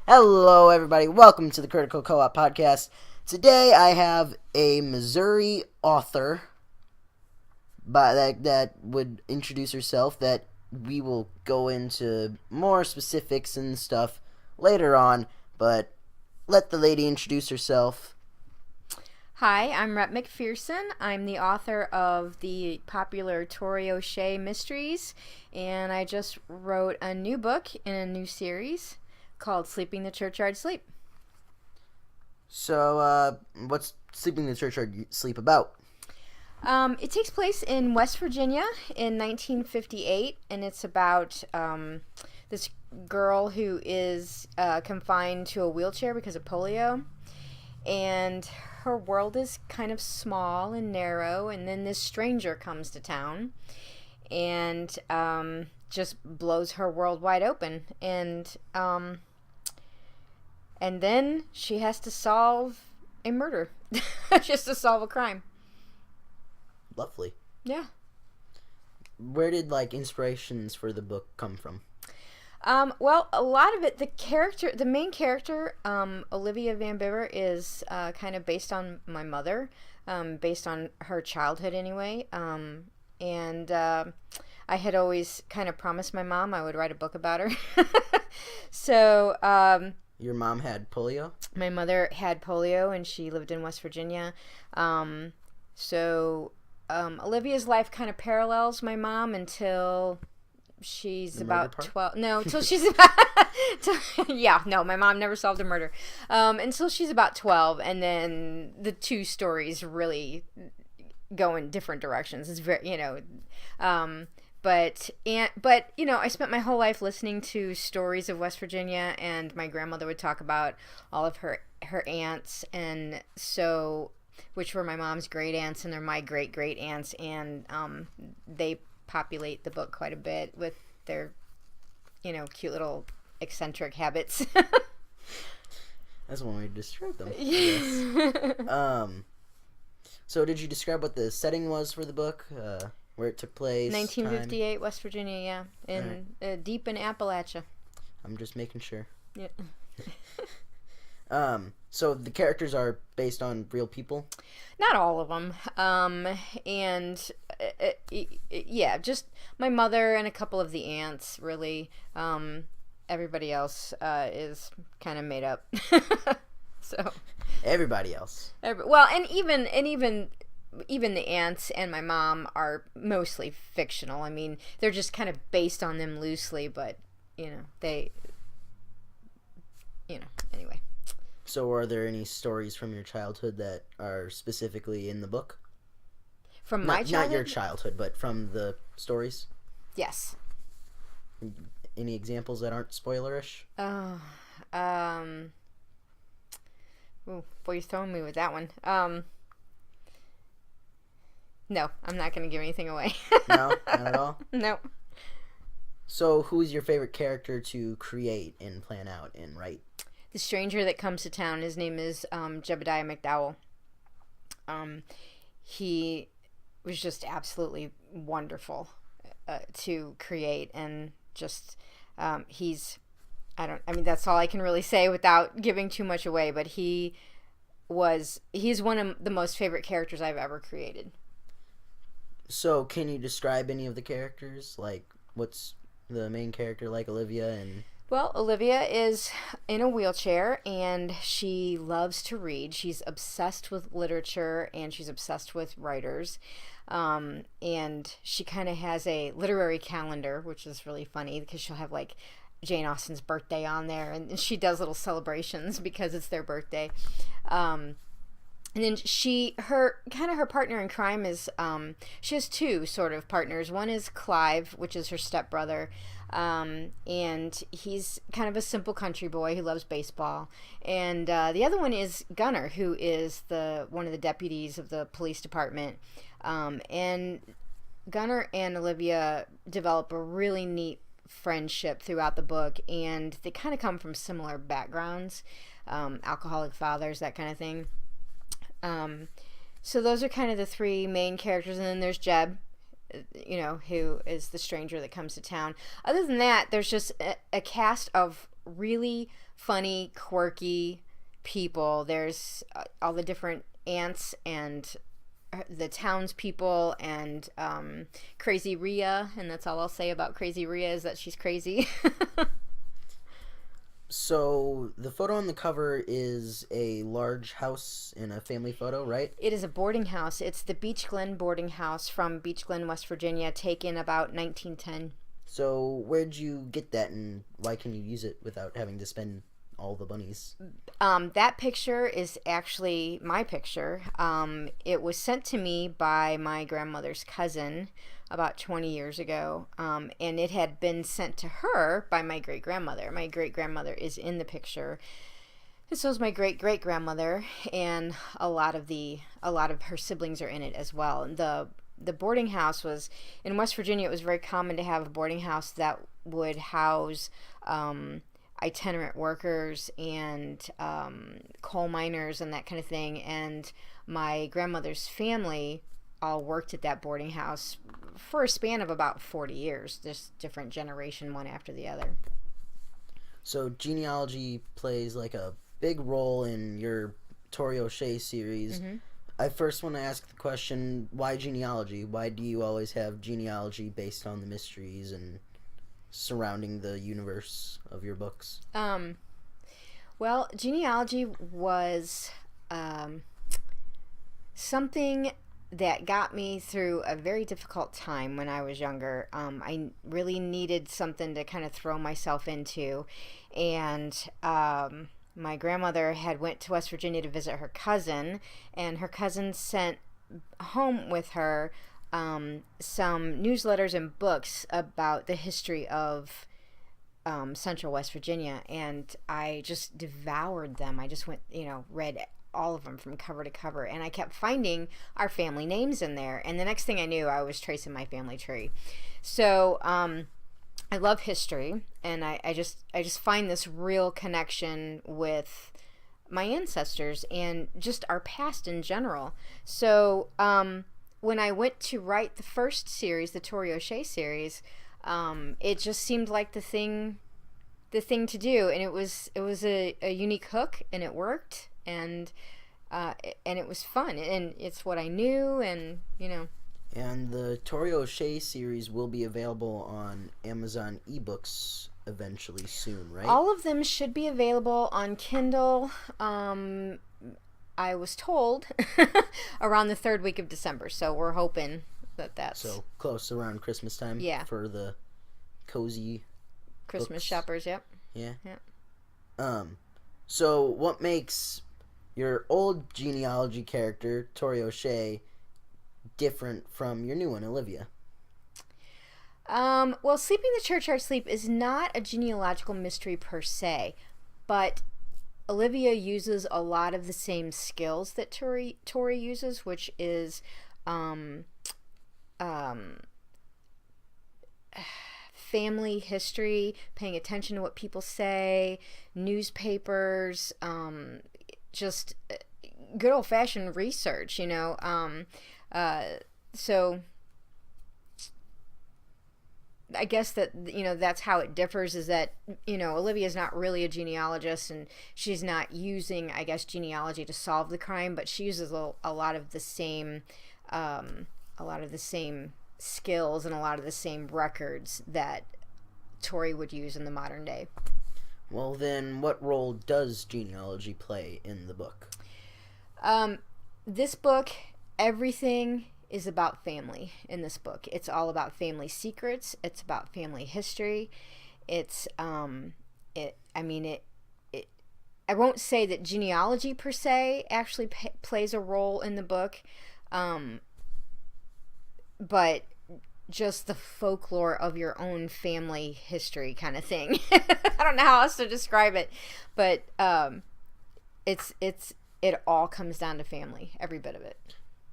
Hello, everybody. Welcome to the Critical Co-op Podcast. Today, I have a Missouri author that would introduce herself. That we will go into more specifics and stuff later on. But let the lady introduce herself. Hi, I'm Rett MacPherson. I'm the author of the popular Torie O'Shea mysteries, and I just wrote a new book in a new series called Sleeping the Churchyard Sleep. So, what's Sleeping the Churchyard Sleep about? It takes place in West Virginia in 1958, and it's about this girl who is confined to a wheelchair because of polio, and her world is kind of small and narrow, and then this stranger comes to town and just blows her world wide open, and then she has to solve a murder. She has to solve a crime. Lovely. Yeah. Where did inspirations for the book come from? Well, a lot of it, the main character, Olivia Van Bibber, is kind of based on my mother, based on her childhood anyway. And I had always kind of promised my mom I would write a book about her. So, Your mom had polio? My mother had polio, and she lived in West Virginia. Olivia's life kind of parallels my mom until she's about 12. No, until she's about my mom never solved a murder until she's about 12, and then the two stories really go in different directions. It's very but I spent my whole life listening to stories of West Virginia, and my grandmother would talk about all of her aunts, and so, which were my mom's great aunts, and they're my great great aunts, and they populate the book quite a bit with their, cute little eccentric habits. That's one way to describe them. Yes. So did you describe what the setting was for the book? Where it took place? 1958, West Virginia, yeah. Deep in Appalachia. I'm just making sure. Yeah. So the characters are based on real people? Not all of them. Just my mother and a couple of the aunts, really. Everybody else is kind of made up. So everybody else. And even the aunts and my mom are mostly fictional. I mean, they're just kind of based on them loosely, but anyway. So are there any stories from your childhood that are specifically in the book? From my childhood? Not your childhood, but from the stories? Yes. Any examples that aren't spoilerish? Ooh, boy, you're throwing me with that one. No, I'm not going to give anything away. No, not at all? No. So who's your favorite character to create and plan out and write? The stranger that comes to town, his name is Jebediah McDowell. He was just absolutely wonderful to create, and just that's all I can really say without giving too much away, but he's one of the most favorite characters I've ever created. So can you describe any of the characters? What's the main character like, Olivia? And well, Olivia is in a wheelchair, and she loves to read. She's obsessed with literature, and she's obsessed with writers. And she kind of has a literary calendar, which is really funny because she'll have Jane Austen's birthday on there, and she does little celebrations because it's their birthday. And then her partner in crime is, she has two sort of partners. One is Clive, which is her stepbrother, and he's kind of a simple country boy who loves baseball. And the other one is Gunnar, who is one of the deputies of the police department. And Gunnar and Olivia develop a really neat friendship throughout the book, and they kind of come from similar backgrounds, alcoholic fathers, that kind of thing. So those are kind of the three main characters, and then there's Jeb, who is the stranger that comes to town. Other than that, there's just a cast of really funny, quirky people. There's all the different aunts and the townspeople and Crazy Rhea, and that's all I'll say about Crazy Rhea is that she's crazy. So the photo on the cover is a large house in a family photo, right? It is a boarding house. It's the Beach Glen boarding house from Beach Glen, West Virginia, taken about 1910. So where'd you get that, and why can you use it without having to spend all the bunnies? That picture is actually my picture. It was sent to me by my grandmother's cousin about 20 years ago, and it had been sent to her by my great-grandmother. My great-grandmother is in the picture, and so is my great-great-grandmother, and a lot of her siblings are in it as well. And the boarding house was in West Virginia. It was very common to have a boarding house that would house itinerant workers and coal miners and that kind of thing. And my grandmother's family all worked at that boarding house for a span of about 40 years, just different generation, one after the other. So genealogy plays like a big role in your Torie O'Shea series. Mm-hmm. I first want to ask the question, why genealogy? Why do you always have genealogy based on the mysteries and surrounding the universe of your books? Well, genealogy was something that got me through a very difficult time when I was younger. I really needed something to kind of throw myself into, and my grandmother had went to West Virginia to visit her cousin, and her cousin sent home with her some newsletters and books about the history of Central West Virginia, and I just devoured them. I just went, read all of them from cover to cover, and I kept finding our family names in there, and the next thing I knew, I was tracing my family tree. So I love history, and I just find this real connection with my ancestors and just our past in general. So when I went to write the first series, the Torie O'Shea series, it just seemed like the thing to do, and it was a unique hook, and it worked, and it was fun, and it's what I knew, and And the Torie O'Shea series will be available on Amazon eBooks eventually soon, right? All of them should be available on Kindle. I was told around the third week of December, so we're hoping that's so close around Christmas time. Yeah. For the cozy Christmas books. shoppers. Yep. Yeah. Yep. So what makes your old genealogy character Torie O'Shea different from your new one, Olivia? Well, Sleeping the Churchyard Sleep is not a genealogical mystery per se, but Olivia uses a lot of the same skills that Torie uses, which is family history, paying attention to what people say, newspapers, just good old-fashioned research, so I guess that, that's how it differs, is that, Olivia's not really a genealogist, and she's not using, I guess, genealogy to solve the crime, but she uses a lot of the same skills and a lot of the same records that Torie would use in the modern day. Well, then, what role does genealogy play in the book? This book, everything is about family in this book. It's all about family secrets. It's about family history. It's I won't say that genealogy per se actually plays a role in the book, but just the folklore of your own family history kind of thing. I don't know how else to describe it, but it all comes down to family, every bit of it.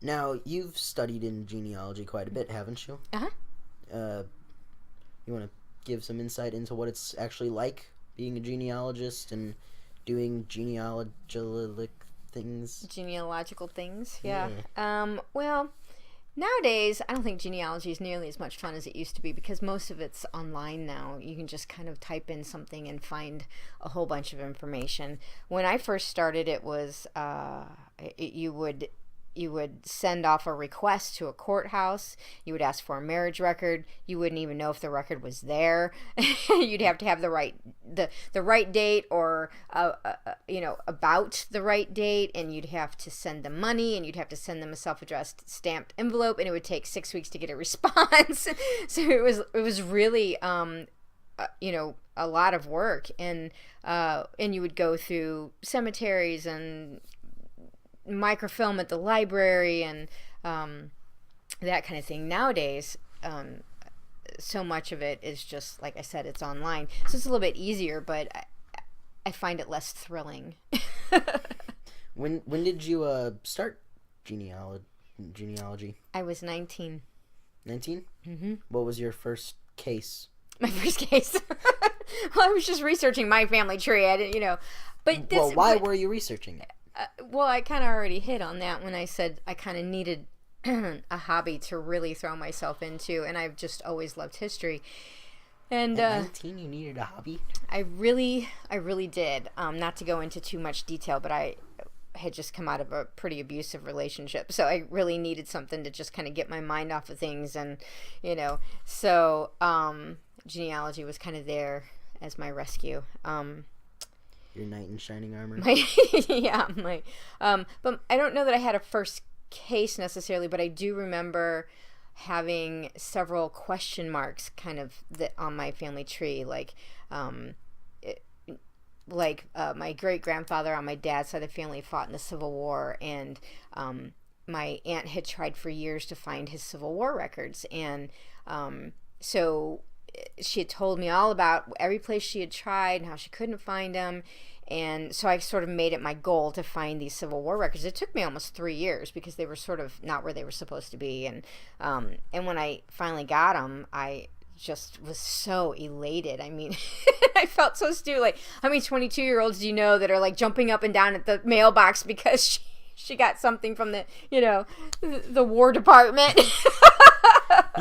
Now, you've studied in genealogy quite a bit, haven't you? Uh-huh. You want to give some insight into what it's actually like being a genealogist and doing genealogical things? Genealogical things, yeah. Yeah. Well, Nowadays, I don't think genealogy is nearly as much fun as it used to be because most of it's online now. You can just kind of type in something and find a whole bunch of information. When I first started, it was you would send off a request to a courthouse. You would ask for a marriage record. You wouldn't even know if the record was there. You'd have to have the right date, or about the right date, and you'd have to send them money, and you'd have to send them a self-addressed stamped envelope, and it would take 6 weeks to get a response. So it was really a lot of work, and you would go through cemeteries and microfilm at the library and that kind of thing. Nowadays, so much of it is just, like I said, it's online, so it's a little bit easier, but I find it less thrilling. When did you start genealogy? I was 19. 19? Mm-hmm. What was your first case? My first case? Well, I was just researching my family tree. I didn't, but why were you researching it? Well, I kind of already hit on that when I said I kind of needed a hobby to really throw myself into, and I've just always loved history. And at 19, you needed a hobby? I really did. Not to go into too much detail, but I had just come out of a pretty abusive relationship, so I really needed something to just kind of get my mind off of things, and so genealogy was kind of there as my rescue. Your knight in shining armor. But I don't know that I had a first case necessarily, but I do remember having several question marks kind of on my family tree, like my great grandfather on my dad's side of the family fought in the Civil War, and my aunt had tried for years to find his Civil War records, and so she had told me all about every place she had tried and how she couldn't find them. And so I sort of made it my goal to find these Civil War records. It took me almost 3 years because they were sort of not where they were supposed to be. And when I finally got them, I just was so elated. I mean, I felt so stupid. Like, how many 22-year-olds do you know that are like jumping up and down at the mailbox because she got something from the War Department?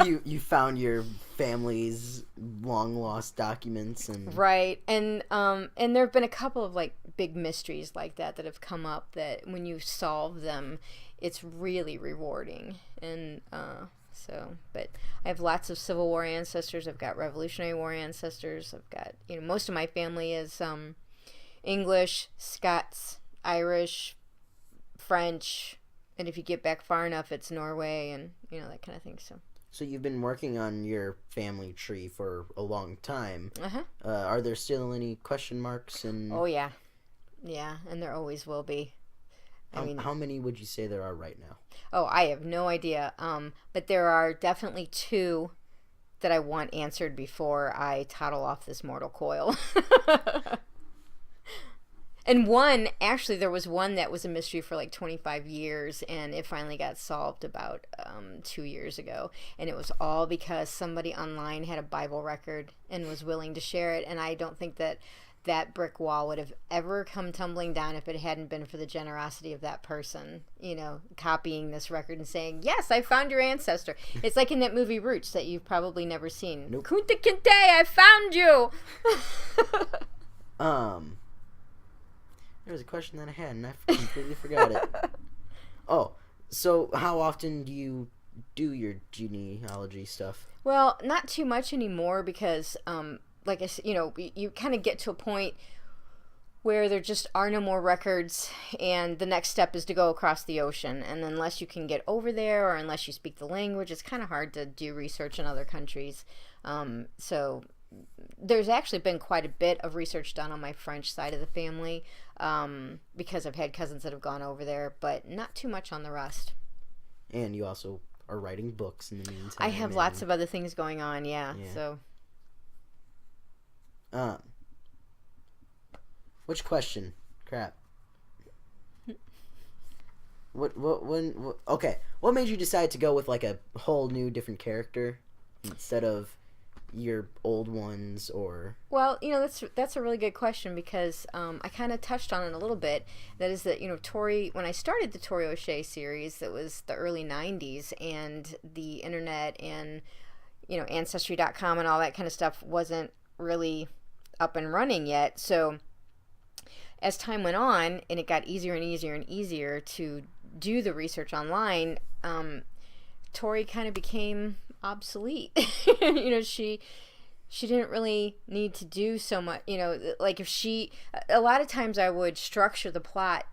You found your family's long lost documents, and right, and there have been a couple of like big mysteries like that have come up that when you solve them, it's really rewarding. And but I have lots of Civil War ancestors. I've got Revolutionary War ancestors. I've got most of my family is English, Scots, Irish, French, and if you get back far enough, it's Norway and that kind of thing. So you've been working on your family tree for a long time. Uh-huh. Are there still any question marks? Oh, yeah. Yeah, and there always will be. How many would you say there are right now? Oh, I have no idea. But there are definitely 2 that I want answered before I toddle off this mortal coil. And there was one that was a mystery for like 25 years, and it finally got solved about 2 years ago. And it was all because somebody online had a Bible record and was willing to share it. And I don't think that brick wall would have ever come tumbling down if it hadn't been for the generosity of that person, copying this record and saying, "Yes, I found your ancestor." It's like in that movie Roots that you've probably never seen. Nope. Kunta Kinte, I found you! There was a question that I had, and I completely forgot it. Oh, so how often do you do your genealogy stuff? Well, not too much anymore because, like I said, you kind of get to a point where there just are no more records, and the next step is to go across the ocean. And unless you can get over there or unless you speak the language, it's kind of hard to do research in other countries. So there's actually been quite a bit of research done on my French side of the family because I've had cousins that have gone over there, but not too much on the rest. And you also are writing books in the meantime. I have lots of other things going on, yeah. So. Which question? Crap. Okay. What made you decide to go with like a whole new different character instead of your old ones, or? Well, that's a really good question because I kind of touched on it a little bit. That is that Torie, when I started the Torie O'Shea series, that was the early '90s, and the internet and Ancestry.com and all that kind of stuff wasn't really up and running yet. So as time went on and it got easier and easier and easier to do the research online, Torie kind of became obsolete. She didn't really need to do so much, like a lot of times I would structure the plot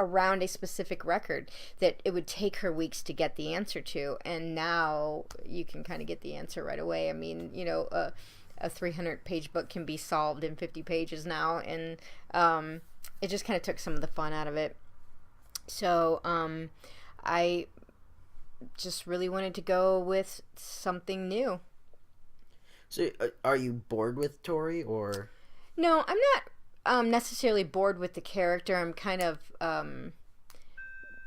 around a specific record that it would take her weeks to get the answer to, and now you can kind of get the answer right away. I mean, a 300-page book can be solved in 50 pages now, and it just kind of took some of the fun out of it. So I just really wanted to go with something new. So are you bored with Torie, or? No, I'm not necessarily bored with the character. I'm kind of,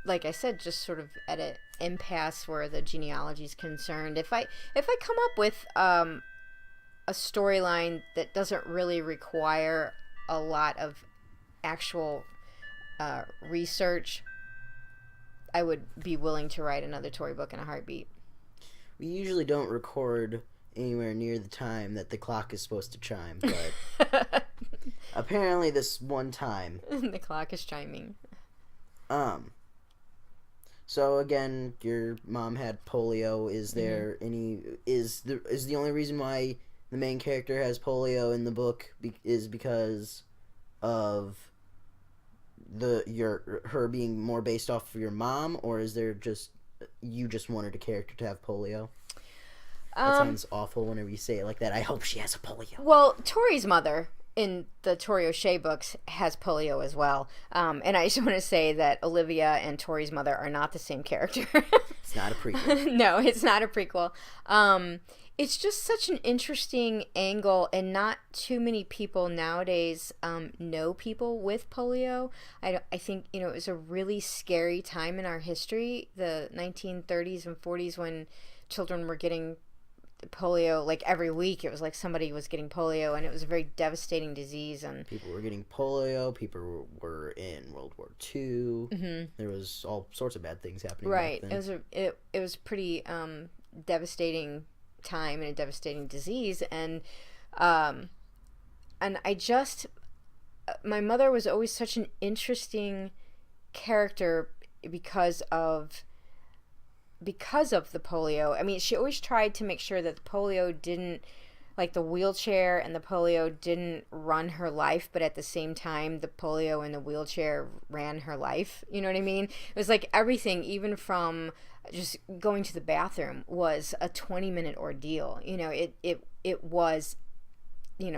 like I said, just sort of at an impasse where the genealogy is concerned. If I come up with a storyline that doesn't really require a lot of actual research, I would be willing to write another Torie book in a heartbeat. We usually don't record anywhere near the time that the clock is supposed to chime, but apparently this one time the clock is chiming. So again, your mom had polio. Is there any is the only reason why the main character has polio in the book is because of her being more based off of your mom, or is there just you just wanted a character to have polio? That sounds awful whenever you say it like that. I hope she has a polio. Well, Torie's mother in the Torie O'Shea books has polio as well. And I just want to say that Olivia and Torie's mother are not the same character. It's not a prequel. No, it's not a prequel. It's just such an interesting angle, and not too many people nowadays know people with polio. I think, it was a really scary time in our history, the 1930s and 40s, when children were getting polio like every week. It was like somebody was getting polio, and it was a very devastating disease, and people were getting polio. People were in World War II. Mm-hmm. There was all sorts of bad things happening. Right. Back then. It was pretty devastating time and a devastating disease, and I just my mother was always such an interesting character because of the polio. I mean, she always tried to make sure that the polio didn't, like the wheelchair and the polio didn't run her life, but at the same time, the polio and the wheelchair ran her life. You know what I mean? It was like everything, even from just going to the bathroom, was a 20-minute ordeal. It was,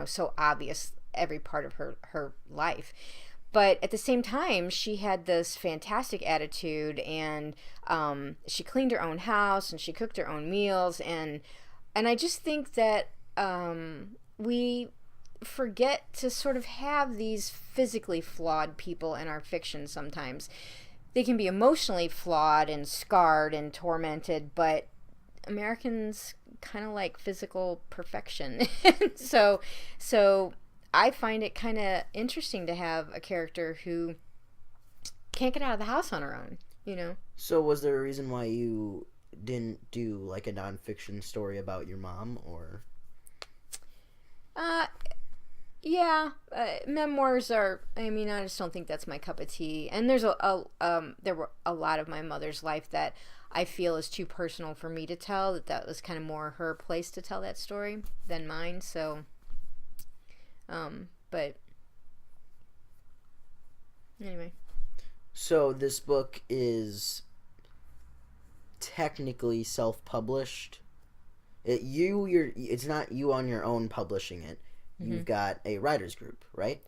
so obvious, every part of her life. But at the same time, she had this fantastic attitude, and she cleaned her own house, and she cooked her own meals, and I just think that we forget to sort of have these physically flawed people in our fiction sometimes. They can be emotionally flawed and scarred and tormented, but Americans kind of like physical perfection. so I find it kind of interesting to have a character who can't get out of the house on her own, So was there a reason why you didn't do like a nonfiction story about your mom, or? Yeah, memoirs are, I just don't think that's my cup of tea. And there's there were a lot of my mother's life that I feel is too personal for me to tell, that was kind of more her place to tell that story than mine, so... but anyway. So this book is technically self-published. It's not you on your own publishing it. Mm-hmm. You've got a writers group, right?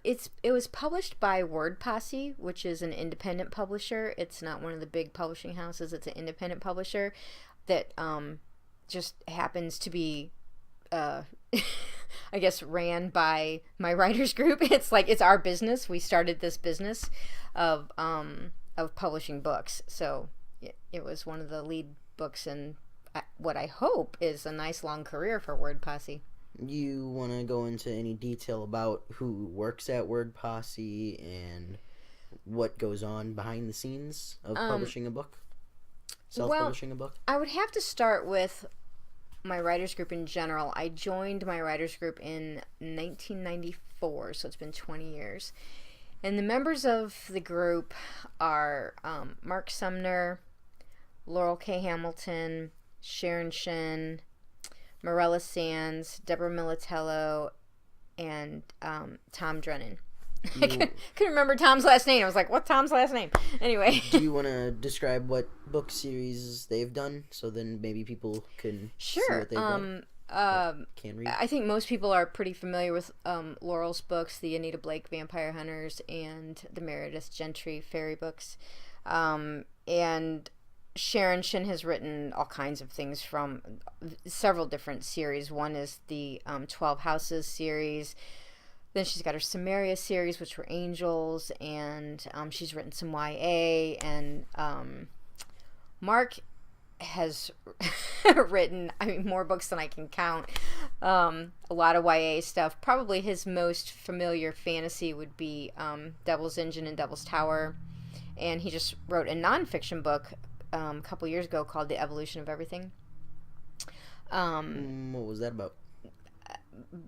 It was published by Posse, which is an independent publisher. It's not one of the big publishing houses. It's an independent publisher that just happens to be I guess ran by my writers group. It's our business. We started this business of publishing books. So it was one of the lead books in what I hope is a nice long career for Word Posse. You want to go into any detail about who works at Word Posse and what goes on behind the scenes of publishing a book? Self-publishing a book? I would have to start with my writers group in general. I joined my writers group in 1994, so it's been 20 years. And the members of the group are Mark Sumner, Laurel K. Hamilton, Sharon Shin, Morella Sands, Deborah Militello, and Tom Drennan. I couldn't remember Tom's last name. I was like, what's Tom's last name? Anyway. Do you want to describe what book series they've done so then maybe people can see what they've done? Can read? I think most people are pretty familiar with Laurel's books, the Anita Blake Vampire Hunters and the Meredith Gentry Fairy books. And Sharon Shin has written all kinds of things from several different series. One is the 12 Houses series. Then she's got her Samaria series, which were angels, and she's written some YA. And Mark has written, more books than I can count. A lot of YA stuff. Probably his most familiar fantasy would be Devil's Engine and Devil's Tower. And he just wrote a nonfiction book a couple years ago called The Evolution of Everything. What was that about?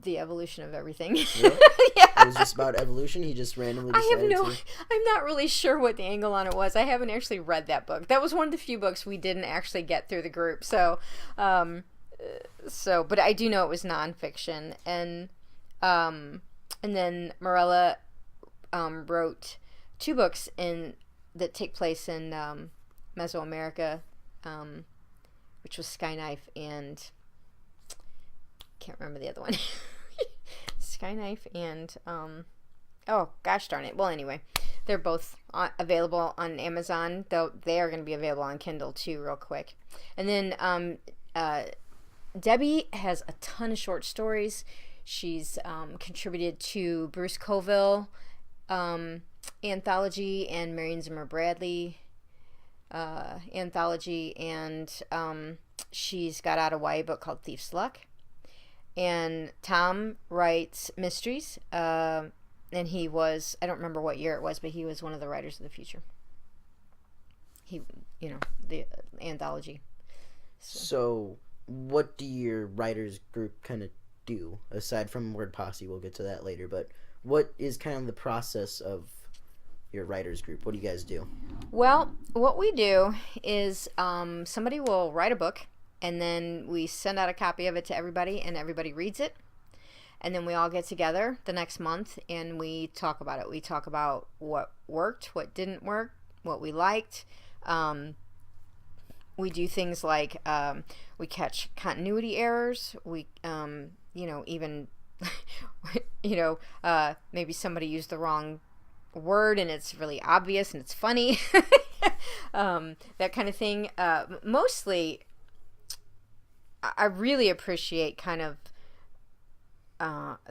The evolution of everything. Really? Yeah. It was just about evolution? He just randomly decided I'm not really sure what the angle on it was. I haven't actually read that book. That was one of the few books we didn't actually get through the group. But I do know it was nonfiction. And then Morella wrote 2 books that take place in Mesoamerica, which was Skyknife and can't remember the other one. Skyknife and oh gosh darn it. Well, anyway, they're both available on Amazon, though they are going to be available on Kindle too real quick. And then Debbie has a ton of short stories. She's contributed to Bruce Coville anthology and Marion Zimmer Bradley anthology, and she's got out a YA book called Thief's Luck. And Tom writes mysteries, and he was, I don't remember what year it was, but he was one of the writers of the future. The anthology. So what do your writers group kind of do, aside from Word Posse? We'll get to that later, but what is kind of the process of your writers group? What do you guys do? Well, what we do is somebody will write a book, and then we send out a copy of it to everybody, and everybody reads it. And then we all get together the next month, and we talk about it. We talk about what worked, what didn't work, what we liked. We do things like we catch continuity errors. We, even, maybe somebody used the wrong word, and it's really obvious, and it's funny. That kind of thing. Mostly, I really appreciate kind of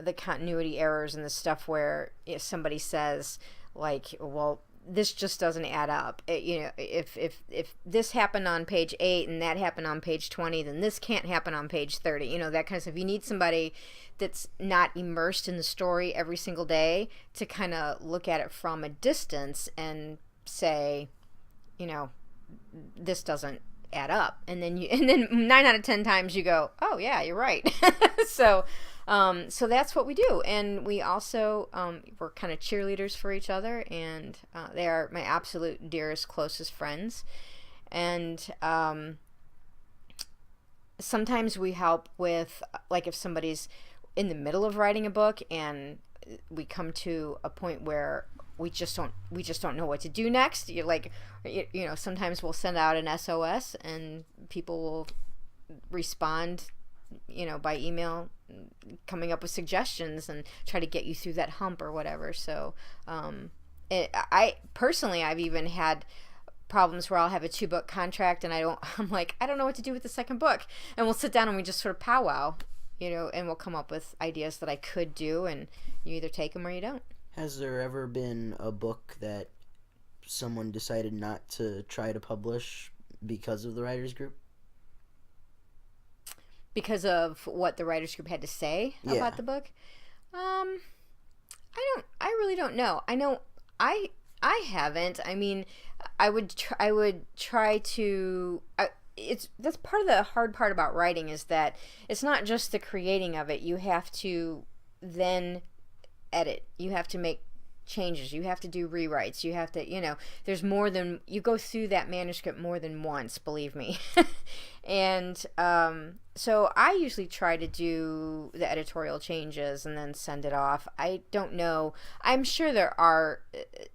the continuity errors and the stuff where if somebody says like, well, this just doesn't add up. If this happened on page 8 and that happened on page 20, then this can't happen on page 30. That kind of stuff. You need somebody that's not immersed in the story every single day to kind of look at it from a distance and say, this doesn't add up, and then 9 out of 10 times you go, oh yeah, you're right. So that's what we do. And we also we're kind of cheerleaders for each other, and they are my absolute dearest, closest friends. And sometimes we help with, like, if somebody's in the middle of writing a book and we come to a point where we just don't know what to do next. You're like, sometimes we'll send out an SOS and people will respond, by email, coming up with suggestions and try to get you through that hump or whatever. So, I've even had problems where I'll have a 2-book contract and I don't know what to do with the second book, and we'll sit down and we just sort of powwow, and we'll come up with ideas that I could do, and you either take them or you don't. Has there ever been a book that someone decided not to try to publish because of the writers group? because of what the writers group had to say about the book. I really don't know. I know I haven't. I mean, I would try to. That's part of the hard part about writing, is that it's not just the creating of it. You have to then edit. You have to make changes. You have to do rewrites. You have to, there's more than, you go through that manuscript more than once, believe me. And so I usually try to do the editorial changes and then send it off. I don't know. I'm sure there are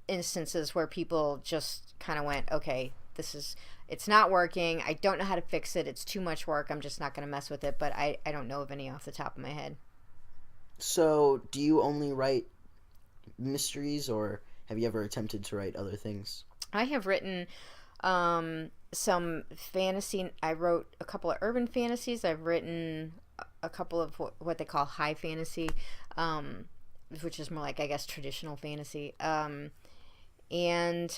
instances where people just kind of went, okay, it's not working. I don't know how to fix it. It's too much work. I'm just not going to mess with it. But I don't know of any off the top of my head. So do you only write mysteries, or have you ever attempted to write other things? I have written some fantasy. I wrote a couple of urban fantasies. I've written a couple of what they call high fantasy, which is more like, I guess, traditional fantasy. And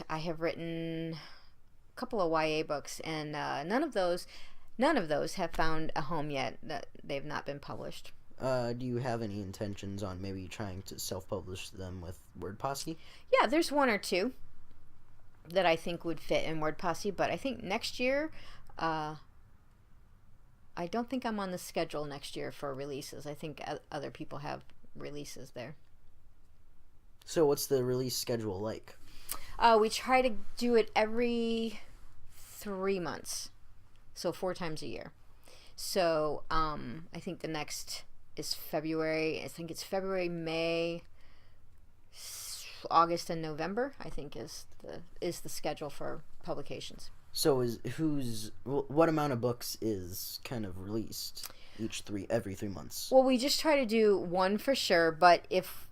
I have written a couple of YA books, and none of those have found a home yet. That they've not been published. Do you have any intentions on maybe trying to self-publish them with Word Posse? Yeah, there's one or two that I think would fit in Word Posse, but I think next year, I don't think I'm on the schedule next year for releases. I think other people have releases there. So what's the release schedule like? We try to do it every 3 months, so 4 times a year. So I think the next is February. I think it's February, May, August, and November, I think is the schedule for publications. So what amount of books is kind of released every 3 months? Well, we just try to do one for sure, but if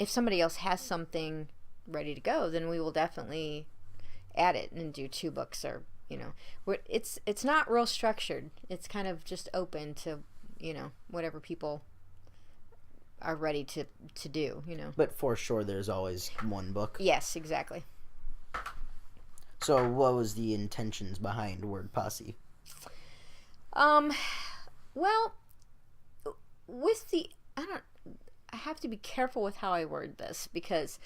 somebody else has something ready to go, then we will definitely add it and do 2 books, or it's not real structured. It's kind of just open to whatever people are ready to do. But for sure, there's always one book. Yes, exactly. So what was the intentions behind Word Posse? Well, with the I have to be careful with how I word this, because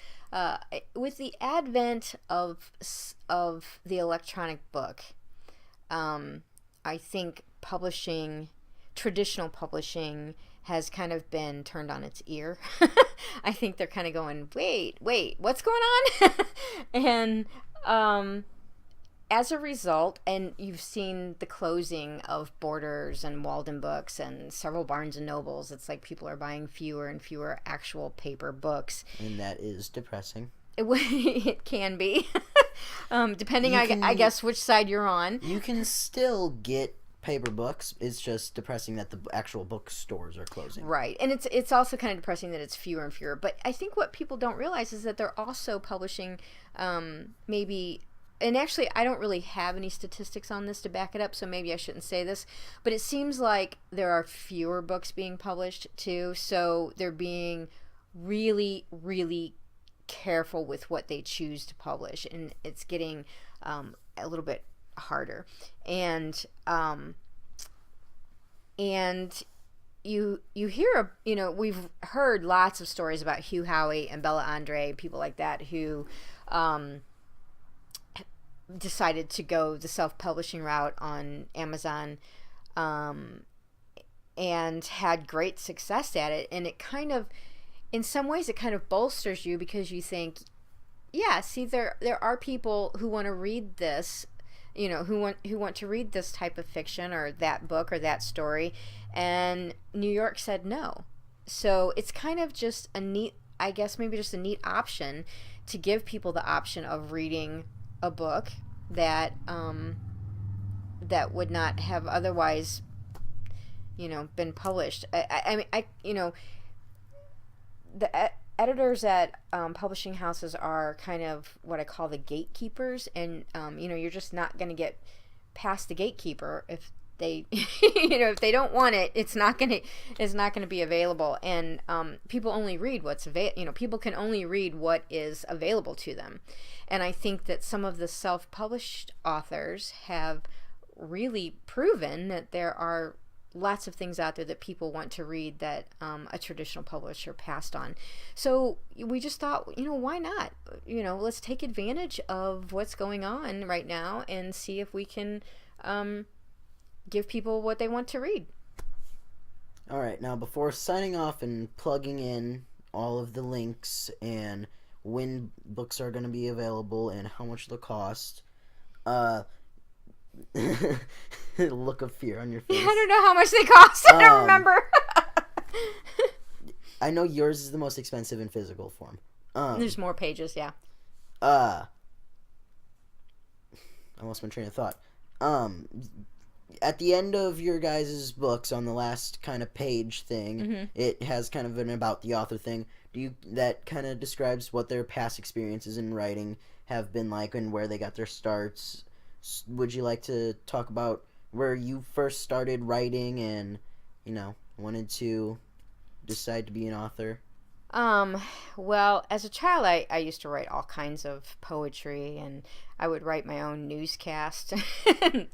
with the advent of the electronic book, I think traditional publishing has kind of been turned on its ear. I think they're kind of going, wait, what's going on? And as a result, and you've seen the closing of Borders and Walden Books and several Barnes and Nobles. It's like people are buying fewer and fewer actual paper books. And that is depressing. It can be. Depending, I guess, which side you're on. You can still get paper books. It's just depressing that the actual bookstores are closing. Right. And it's also kind of depressing that it's fewer and fewer. But I think what people don't realize is that they're also publishing maybe... And actually, I don't really have any statistics on this to back it up, so maybe I shouldn't say this. But it seems like there are fewer books being published, too. So they're being really, really careful with what they choose to publish. And it's getting a little bit harder. And you hear, we've heard lots of stories about Hugh Howey and Bella Andre, people like that, who... decided to go the self-publishing route on Amazon, and had great success at it. And it kind of, in some ways, it kind of bolsters you, because you think, yeah, see, there are people who want to read this, who want to read this type of fiction or that book or that story, and New York said no. So it's kind of just a neat, I guess maybe just a neat option to give people the option of reading a book that that would not have otherwise been published. I mean, the editors at publishing houses are kind of what I call the gatekeepers, and you're just not going to get past the gatekeeper if they if they don't want it. It's not going to be available, and people only read what's people can only read what is available to them. And I think that some of the self-published authors have really proven that there are lots of things out there that people want to read that a traditional publisher passed on. So we just thought, why not? Let's take advantage of what's going on right now and see if we can give people what they want to read. All right, now before signing off and plugging in all of the links and when books are going to be available and how much they'll cost, look of fear on your face. I don't know how much they cost. I don't remember. I know yours is the most expensive in physical form. There's more pages, yeah. I lost my train of thought. At the end of your guys' books, on the last kind of page thing, it has kind of an about the author thing. That kind of describes what their past experiences in writing have been like and where they got their starts. Would you like to talk about where you first started writing and, wanted to decide to be an author? Well, as a child, I used to write all kinds of poetry, and I would write my own newscast, and,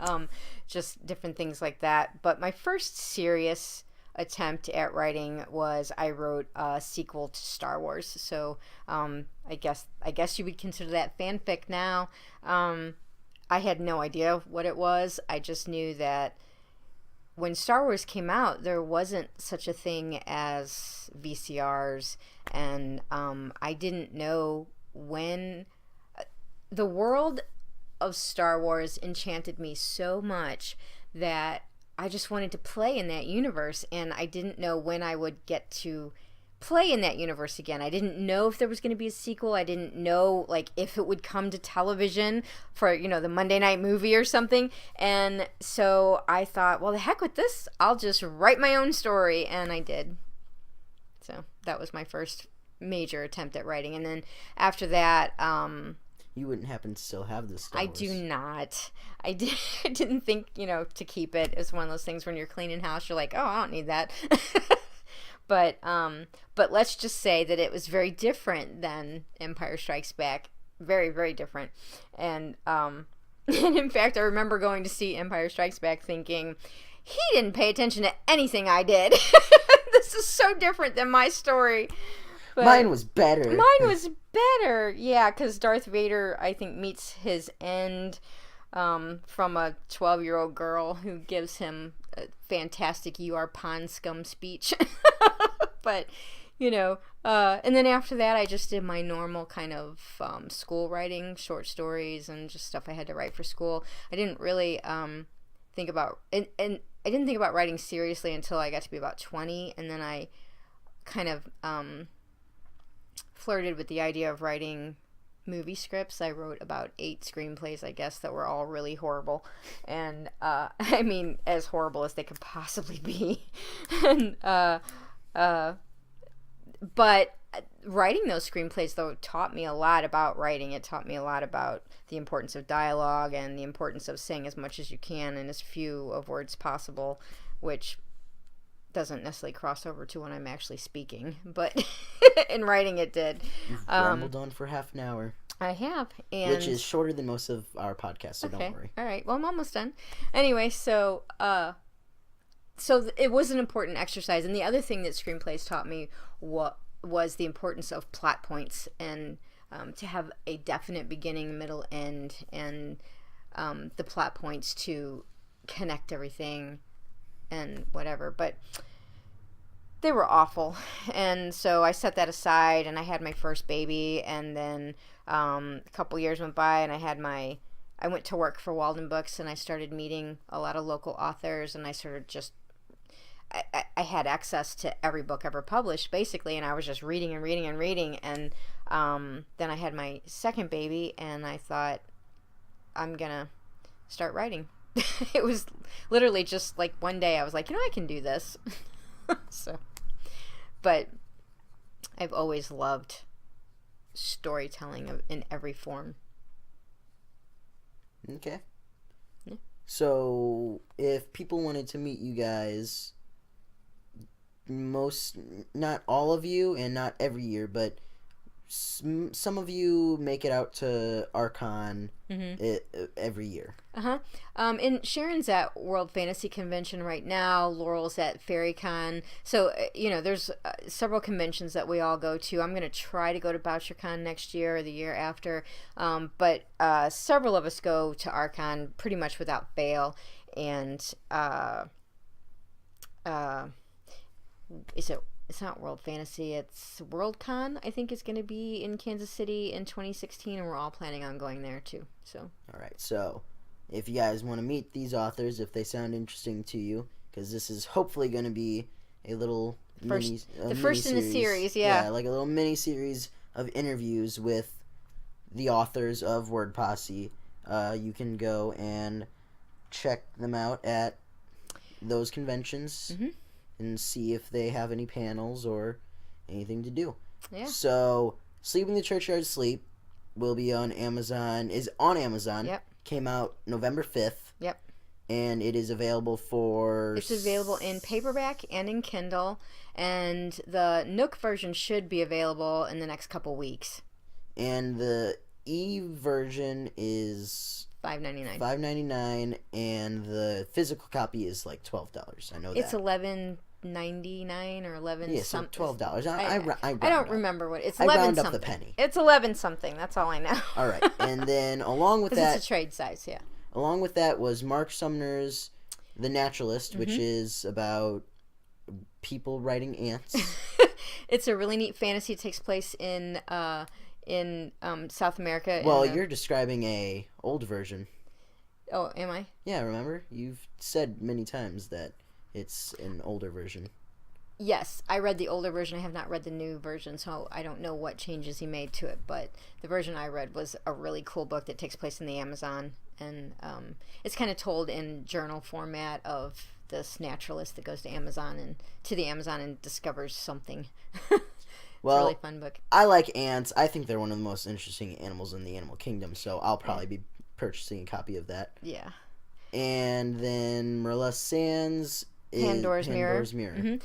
just different things like that. But my first serious attempt at writing was I wrote a sequel to Star Wars. So, I guess you would consider that fanfic now. I had no idea what it was. I just knew that when Star Wars came out, there wasn't such a thing as VCRs, and I didn't know when. The world of Star Wars enchanted me so much that I just wanted to play in that universe, and I didn't know when I would get to play in that universe again. I didn't know if there was going to be a sequel. I didn't know if it would come to television for the Monday night movie or something. And so I thought, well, the heck with this, I'll just write my own story, and I did. So that was my first major attempt at writing. And then after that, you wouldn't happen to still have this Star I Wars. do not. I didn't think to keep it. It's one of those things when you're cleaning house, you're like, oh, I don't need that. But let's just say that it was very different than Empire Strikes Back. Very, very different. And in fact, I remember going to see Empire Strikes Back thinking, he didn't pay attention to anything I did. This is so different than my story. But mine was better. Mine was better, yeah, because Darth Vader, I think, meets his end from a 12-year-old girl who gives him a fantastic "You are pond scum" speech. But, and then after that, I just did my normal kind of school writing, short stories, and just stuff I had to write for school. I didn't really think about, and I didn't think about writing seriously until I got to be about 20, and then I kind of flirted with the idea of writing movie scripts. I wrote about 8 screenplays, I guess, that were all really horrible, and I mean, as horrible as they could possibly be. And but writing those screenplays, though, taught me a lot about writing. It taught me a lot about the importance of dialogue and the importance of saying as much as you can in as few of words possible, which doesn't necessarily cross over to when I'm actually speaking, but in writing it did. You've rambled on for half an hour. I have. And which is shorter than most of our podcasts, so don't worry. All right. Well, I'm almost done. Anyway, so it was an important exercise. And the other thing that screenplays taught me was the importance of plot points and to have a definite beginning, middle, end, and the plot points to connect everything and whatever. But they were awful, and so I set that aside, and I had my first baby, and then a couple years went by, and I went to work for Walden Books, and I started meeting a lot of local authors, and I sort of just I had access to every book ever published, basically, and I was just reading and reading and reading, and then I had my second baby, and I thought, I'm gonna start writing. It was literally just like one day I was like, I can do this. So, but I've always loved storytelling in every form. Okay. Yeah. So, if people wanted to meet you guys, not all of you and not every year, but some of you make it out to Archon every year. And Sharon's at World Fantasy Convention right now. Laurel's at FairyCon. So, there's several conventions that we all go to. I'm going to try to go to BoucherCon next year or the year after. But several of us go to Archon pretty much without fail. And it's not World Fantasy, it's WorldCon, I think is going to be in Kansas City in 2016, and we're all planning on going there too. So. All right, so if you guys want to meet these authors, if they sound interesting to you, because this is hopefully going to be a little first in the series, yeah. Yeah, like a little mini-series of interviews with the authors of Word Posse. You can go and check them out at those conventions. And see if they have any panels or anything to do. Yeah. So, Sleeping the Churchyard Sleep will be on Amazon. Is on Amazon. Yep. Came out November 5th. Yep. And it is available for... It's available in paperback and in Kindle. And the Nook version should be available in the next couple weeks. And the e-version is... $5.99, and the physical copy is like $12. I know it's that. $11.99 or $11 yeah, so $12. I don't remember what it's. I 11 round something. up the penny. It's 11 something. That's all I know. All right, and then along with that, it's a trade size. Yeah. Along with that was Mark Sumner's The Naturalist, which is about people writing ants. It's a really neat fantasy. It takes place in South America. Well, you're describing a old version. Oh, am I? Yeah, remember? You've said many times that it's an older version. Yes, I read the older version. I have not read the new version, so I don't know what changes he made to it. But the version I read was a really cool book that takes place in the Amazon. And it's kind of told in journal format of this naturalist that goes to the Amazon and discovers something. Well, it's a really fun book. I like ants. I think they're one of the most interesting animals in the animal kingdom, so I'll probably be purchasing a copy of that. Yeah. And then Marilla Sands is Pandora's Mirror.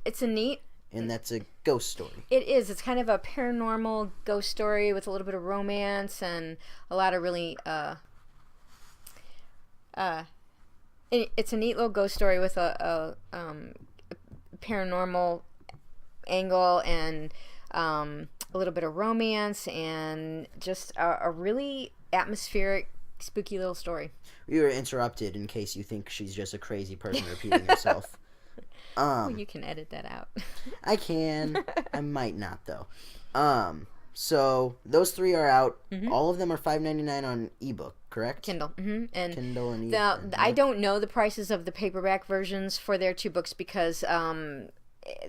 It's a neat... And that's a ghost story. It is. It's kind of a paranormal ghost story with a little bit of romance and a lot of really... it's a neat little ghost story with a paranormal angle and a little bit of romance and just a really atmospheric, spooky little story. We were interrupted in case you think she's just a crazy person repeating herself. You can edit that out. I can. I might not though. So those three are out. All of them are $5.99 on ebook, correct? Kindle. And Kindle and ebook. I don't know the prices of the paperback versions for their two books because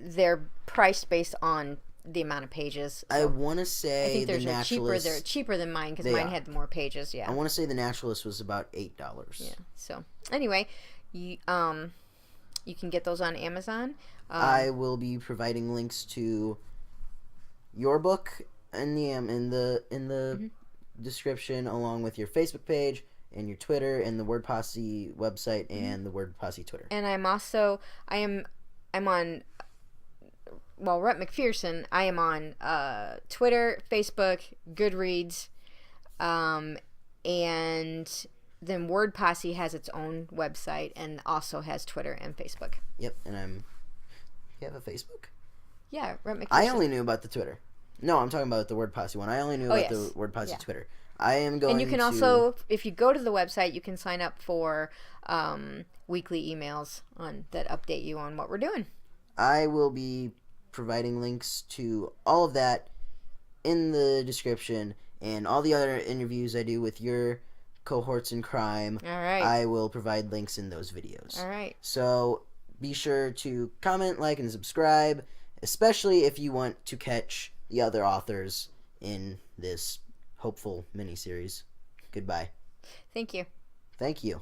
they're priced based on the amount of pages. So I want to say I think they're cheaper than mine because mine had more pages. Yeah. I want to say The Naturalist was about $8. Yeah. So anyway, you can get those on Amazon. I will be providing links to your book in the description, along with your Facebook page and your Twitter and the Word Posse website and the Word Posse Twitter. And I'm on Rett MacPherson. I am on Twitter, Facebook, Goodreads, and then Word Posse has its own website and also has Twitter and Facebook. Yep, and you have a Facebook? Yeah, Rett MacPherson. I only knew about the Twitter. No, I'm talking about the Word Posse one. I only knew about the Word Posse Twitter. I am going to... And you can also, if you go to the website, you can sign up for weekly emails that update you on what we're doing. I will be providing links to all of that in the description, and all the other interviews I do with your cohorts in crime. All right. I will provide links in those videos. All right. So be sure to comment, like, and subscribe, especially if you want to catch the other authors in this hopeful miniseries. Goodbye. Thank you. Thank you.